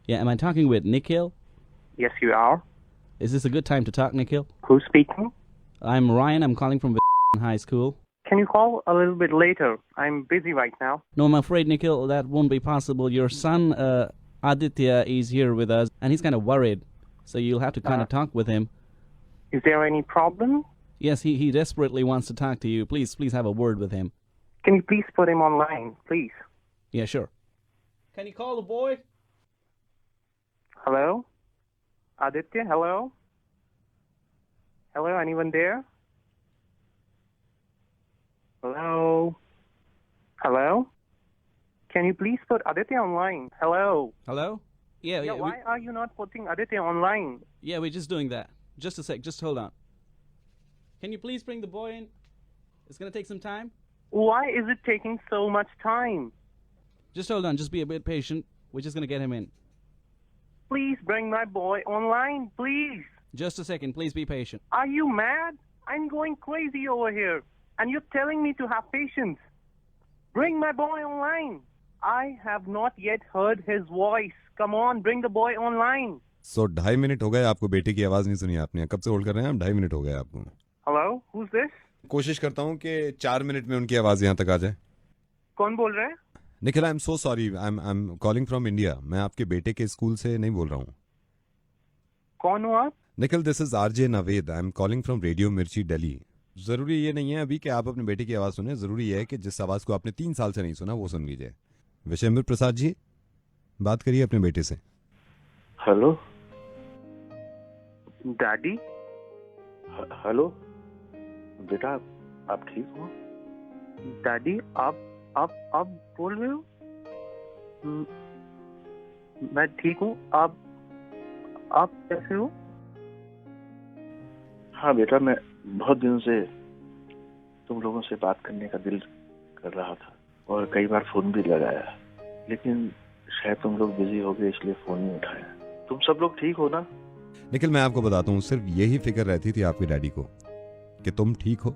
Yeah, am I talking with Nikhil? Yes, you are. Is this a good time to talk, Nikhil? Who's speaking? I'm Ryan. I'm calling from high school. Can you call a little bit later? I'm busy right now. No, I'm afraid, Nikhil, that won't be possible. Your son, Aditya, is here with us, and he's kind of worried. So you'll have to kind of talk with him. Is there any problem? Yes, he desperately wants to talk to you. Please have a word with him. Can you please put him online, please? Yeah, sure. Can you call the boy? Hello? Aditya, hello? Hello, anyone there? Hello? Hello? Can you please put Aditya online? Hello? Hello? Yeah, why are you not putting Aditya online? Yeah, we're just doing that. Just a sec, just hold on. Can you please bring the boy in? It's going to take some time. Why is it taking so much time? Just hold on, just be a bit patient. We're just going to get him in. Please bring my boy online, please. Just a second, please be patient. Are you mad? I'm going crazy over here. And you're telling me to have patience. Bring my boy online. I have not yet heard his voice. Come on, bring the boy online. So 2.5 minute हो गए आपको बेटे की आवाज नहीं सुनी आपने. कब से होल्ड कर रहे हैं आप? 2.5 मिनट हो गए आपको. Hello, who's this? कोशिश करता हूँ कि 4 मिनट में उनकी आवाज यहाँ तक आ जाए. कौन बोल रहे हैं? निखिल, आई am so sorry. I am calling from India. मैं आपके बेटे के स्कूल से नहीं बोल रहा हूँ. कौन हो आप? Nikhil, this is RJ Naved. I am calling from radio मिर्ची दिल्ली. जरूरी ये नहीं है अभी कि आप अपने बेटे की आवाज सुने. जरूरी है कि जिस आवाज को आपने 3 साल से नहीं सुना वो सुन लीजिए. विशेंद्र प्रसाद जी, बात करिए अपने बेटे से. Hello daddy. हेलो बेटा, आप ठीक हो? डैडी, आप बोल रहे हो? मैं ठीक हूँ. आप कैसे हो? हाँ बेटा, मैं बहुत दिनों से तुम लोगों से बात करने का दिल कर रहा था और कई बार फोन भी लगाया, लेकिन शायद तुम लोग बिजी हो गए इसलिए फोन नहीं उठाया. तुम सब लोग ठीक हो ना? निखिल, मैं आपको बताता हूँ, सिर्फ यही फिक्र रहती थी आपके डैडी को कि तुम ठीक हो.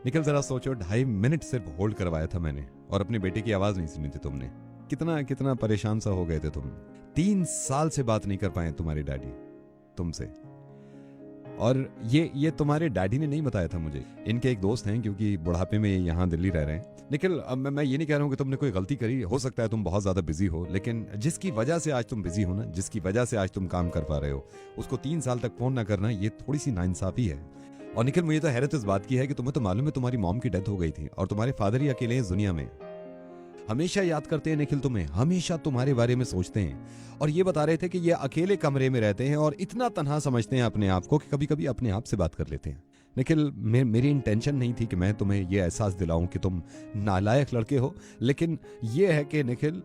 निखिल, जरा सोचो, 2.5 मिनट सिर्फ होल्ड करवाया था मैंने और अपने बेटे की आवाज नहीं सुनी थी तुमने. कितना परेशान सा हो गए थे तुम. 3 साल से बात नहीं कर पाए तुम्हारे डैडी तुमसे. और ये तुम्हारे डैडी ने नहीं बताया था मुझे. इनके एक दोस्त हैं, क्योंकि बुढ़ापे में यहाँ दिल्ली रह रहे हैं. निखिल, अब मैं ये नहीं कह रहा हूँ कि तुमने कोई गलती करी. हो सकता है तुम बहुत ज्यादा बिजी हो, लेकिन जिसकी वजह से आज तुम बिजी हो ना, जिसकी वजह से आज तुम काम कर पा रहे हो, उसको 3 साल तक फोन ना करना, ये थोड़ी सी नाइंसाफी है. और निखिल, मुझे तो हैरत इस बात की है कि तुम्हें तो मालूम है तुम्हारी मॉम की डेथ हो गई थी और तुम्हारे फादर ही अकेले हैं इस दुनिया में. हमेशा याद करते हैं निखिल तुम्हें, हमेशा तुम्हारे बारे में सोचते हैं. और ये बता रहे थे कि ये अकेले कमरे में रहते हैं और इतना तन्हा समझते हैं अपने आप को कि कभी कभी अपने आप से बात कर लेते हैं. निखिल, मेरी इंटेंशन नहीं थी कि मैं तुम्हें ये एहसास दिलाऊं कि तुम नालायक लड़के हो, लेकिन ये है कि निखिल,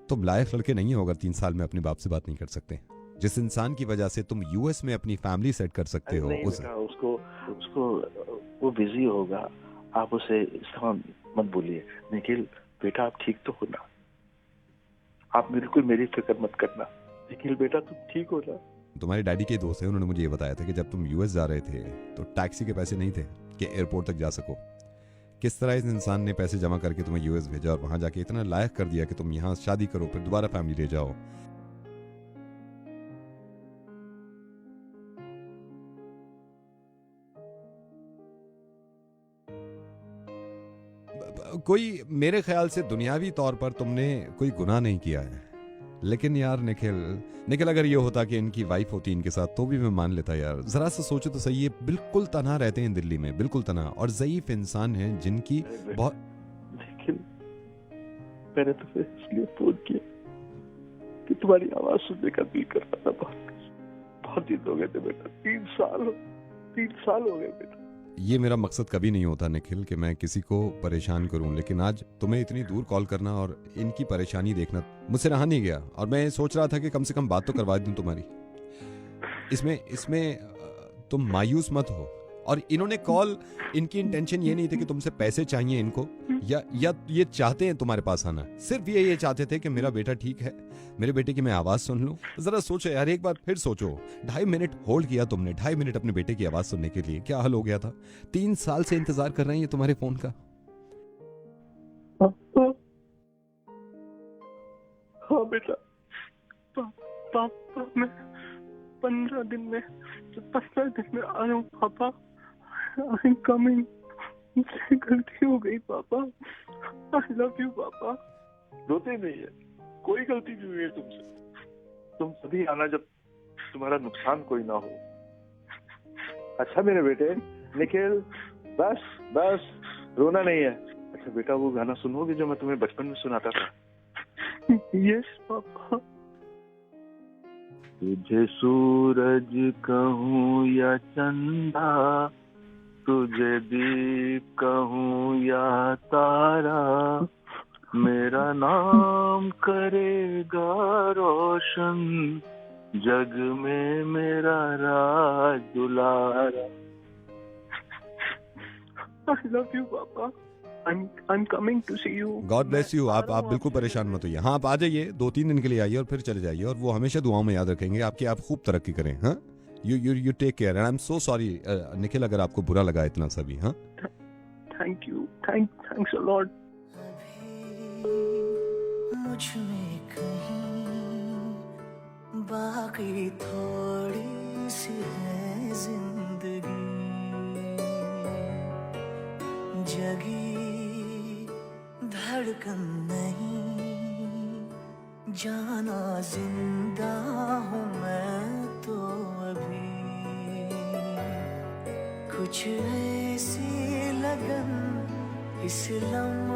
तुम लायक लड़के नहीं हो अगर 3 साल में अपने बाप से बात नहीं कर सकते. जिस इंसान की वजह से तुम यूएस में अपनी फैमिली सेट कर सकते हो, उसको वो बिजी होगा. आप उसे इस तरह मत बोलिए. निखिल बेटा, आप ठीक तो हो ना? आप बिल्कुल मेरी फिक्र मत करना. निखिल बेटा, तुम ठीक हो ना? तुम्हारे डैडी के दोस्त हैं, उन्होंने मुझे ये बताया था कि जब तुम यूएस जा रहे थे तो टैक्सी के पैसे नहीं थे कि एयरपोर्ट तक जा सको. किस तरह इस इंसान ने पैसे जमा करके तुम्हें यूएस भेजा और वहां जाके इतना लायक कर दिया कि तुम यहाँ शादी करो, फिर दोबारा फैमिली ले जाओ. कोई, मेरे ख्याल से दुनियावी तौर पर तुमने कोई गुनाह नहीं किया है. लेकिन यार निखिल, अगर ये होता कि इनकी वाइफ होती इनके साथ तो भी मैं मान लेता. यार जरा सा सोचो तो सही, ये बिल्कुल तन्हा रहते हैं दिल्ली में, बिल्कुल तन्हा, और ज़ईफ इंसान हैं जिनकी बहुत. निखिल, मैंने तो फिर इसलिए फोन किया कि तुम्हारी आवाज सुनने का दिल कर रहा था. बहुत दिन हो गए थे बेटा. 3 साल हो गए बेटा. ये मेरा मकसद कभी नहीं होता निखिल कि मैं किसी को परेशान करूं, लेकिन आज तुम्हें इतनी दूर कॉल करना और इनकी परेशानी देखना मुझसे रहा नहीं गया. और मैं सोच रहा था कि कम से कम बात तो करवा दूं तुम्हारी. इसमें तुम मायूस मत हो. और इन्होंने कॉल, इनकी इंटेंशन ये नहीं थी कि तुमसे पैसे चाहिए इनको, या ये चाहते हैं तुम्हारे पास आना. सिर्फ ये चाहते थे कि मेरा बेटा ठीक है, मेरे बेटे की मैं आवाज सुन लूं. जरा सोचो यार, एक बार फिर सोचो. 2.5 मिनट होल्ड किया तुमने, 2.5 मिनट अपने बेटे की आवाज सुनने के लिए. क्या हाल हो गया था? 3 साल से इंतजार कर रहे हैं ये तुम्हारे फोन का. हाँ बेटा, पापा मैं 15 दिन में आ रहा हूँ पापा। I am coming. मुझसे गलती हो गई पापा। आई लव यू पापा। रोते नहीं है, कोई गलती नहीं हुई है तुमसे। तुम तभी आना जब तुम्हारा नुकसान कोई ना हो। अच्छा मेरे बेटे निखिल, बस बस रोना नहीं है। अच्छा बेटा, वो गाना सुनोगे जो मैं तुम्हें बचपन में सुनाता था? Yes papa. तुझे सूरज कहूँ या चंदा, तुझे दीप कहूँ या तारा, मेरा नाम करेगा रोशन, जग में मेरा राज दुलारा। आई लव यू पापा। I am coming to see you. God bless you. आप बिल्कुल परेशान मत होइए। हाँ, आप आ जाइए, 2-3 दिन के लिए आइए और फिर चले जाइए, और वो हमेशा दुआओं में याद रखेंगे आपकी। आप खूब तरक्की करें। हाँ, you take care and I am so sorry Nikhil, अगर आपको बुरा लगा इतना सभी। हाँ, thank you, thanks a lot. मुझ में कहीं बाकी थोड़ी सी है जिंदगी, जगी धड़कन नहीं, जाना जिंदा हूँ मैं तो अभी। कुछ ऐसी लगन इस लम्हे